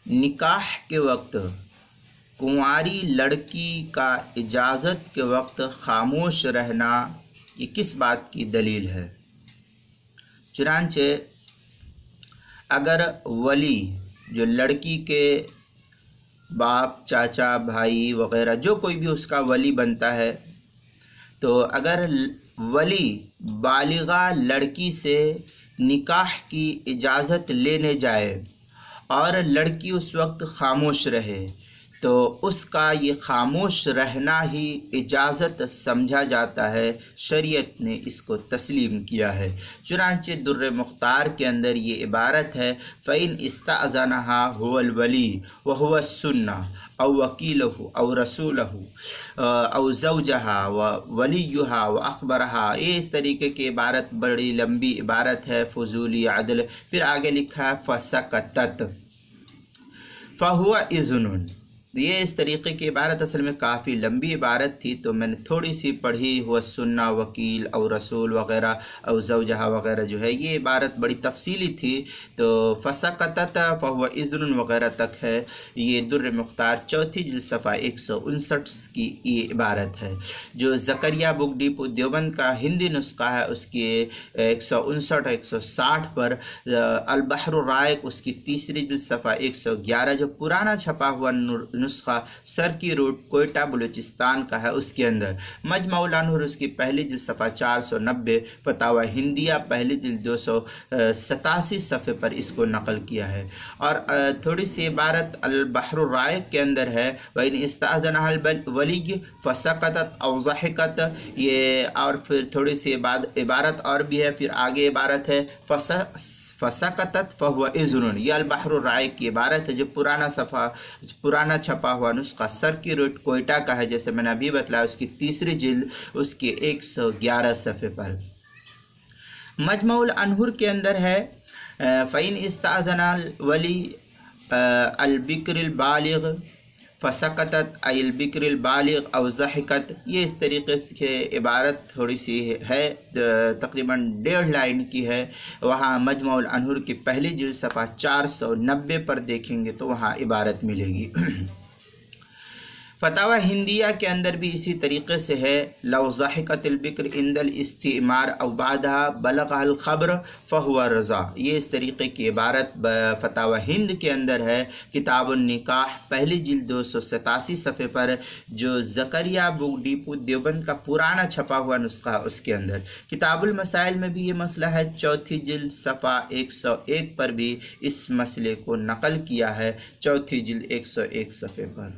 نکاح کے وقت کنواری لڑکی کا اجازت کے وقت خاموش رہنا یہ کس بات کی دلیل ہے؟ چنانچہ اگر ولی جو لڑکی کے باپ، چاچا، بھائی وغیرہ جو کوئی بھی اس کا ولی بنتا ہے، تو اگر ولی بالغہ لڑکی سے نکاح کی اجازت لینے جائے اور لڑکی اس وقت خاموش رہے تو اس کا یہ خاموش رہنا ہی اجازت سمجھا جاتا ہے، شریعت نے اس کو تسلیم کیا ہے۔ چنانچہ در مختار کے اندر یہ عبارت ہے فَإِنْ اسْتَأْذَنَهَا هُوَ الْوَلِيُّ وَهُوَ السُّنَّةُ أَوْ وَكِيلُهُ أَوْ رَسُولُهُ أَوْ زَوْجَهَا وَوَلِيُّهَا وَأَخْبَرَهَا۔ یہ اس طریقے کی عبارت بڑی لمبی عبارت ہے، فضولی عدل۔ پھر آگے لکھا ہے فَسَكَتَتْ فَهُوَ إِذْنٌ۔ یہ اس طریقے کی عبارت اصل میں کافی لمبی عبارت تھی، تو میں نے تھوڑی سی پڑھی، ہوا سنہ، وکیل اور رسول وغیرہ اور زوجہ وغیرہ جو ہے، یہ عبارت بڑی تفصیلی تھی، تو فسقطت فہو اذن وغیرہ تک ہے۔ یہ در مختار چوتھی جلد صفحہ 159 کی یہ عبارت ہے۔ جو زکریا بک ڈیپو دیوبند کا ہندی نسخہ ہے اس کی 159 160 پر، البحر الرائق اس کی تیسری جلد صفحہ 111، جو پرانا چھپا ہوا نسخہ سرکی روڈ کوئٹہ بلوچستان کا ہے، اس کے اندر مجمع الانور اس کی پہلی جلد صفحہ 490، فتاوی ہندیہ پہلی جلد 287 صفحے پر اس کو نقل کیا ہے۔ اور تھوڑی سی عبارت البحر الرائق کے اندر ہے وَإِنْ اسْتَأْذَنَهَا الْوَلِيُّ فَسَكَتَتْ أَوْ ضَحِكَتْ، یہ اور پھر تھوڑی سی عبارت اور بھی ہے، پھر آگے عبارت ہے فسقطت فہو اذن۔ یہ البحر الرائق کی عبارت ہے، جو پرانا چھپا ہوا نسخہ سرکی روڈ کوئٹہ کا ہے، جیسے میں نے ابھی بتلایا، اس کی تیسری جلد اس کے 111 صفحے پر۔ مجمع الانہر کے اندر ہے فَإِنْ اسْتَأْذَنَ الْوَلِيُّ الْبِكْرِ الْبَالِغِ فَسَكَتَتْ أَيْ الْبِكْرِ الْبَالِغِ أَوْ ضَحِكَتْ۔ یہ اس طریقے سے عبارت تھوڑی سی ہے، تقریباً 1.5 لائن کی ہے۔ وہاں مجمع الانہر کی پہلی جلد صفحہ 490 پر دیکھیں گے تو وہاں عبارت ملے گی۔ فتاوی ہندیہ کے اندر بھی اسی طریقے سے ہے لو ضحکت البکر عند الاستعمار او بعدها بلغها الخبر فهو رضا۔ یہ اس طریقے کی عبارت فتاوی ہند کے اندر ہے، کتاب النکاح پہلی جلد 287 صفحے پر، جو زکریا بک ڈیپو دیوبند کا پرانا چھپا ہوا نسخہ اس کے اندر۔ کتاب المسائل میں بھی یہ مسئلہ ہے، چوتھی جلد صفحہ 101 پر بھی اس مسئلے کو نقل کیا ہے، چوتھی جلد 101 صفحے پر۔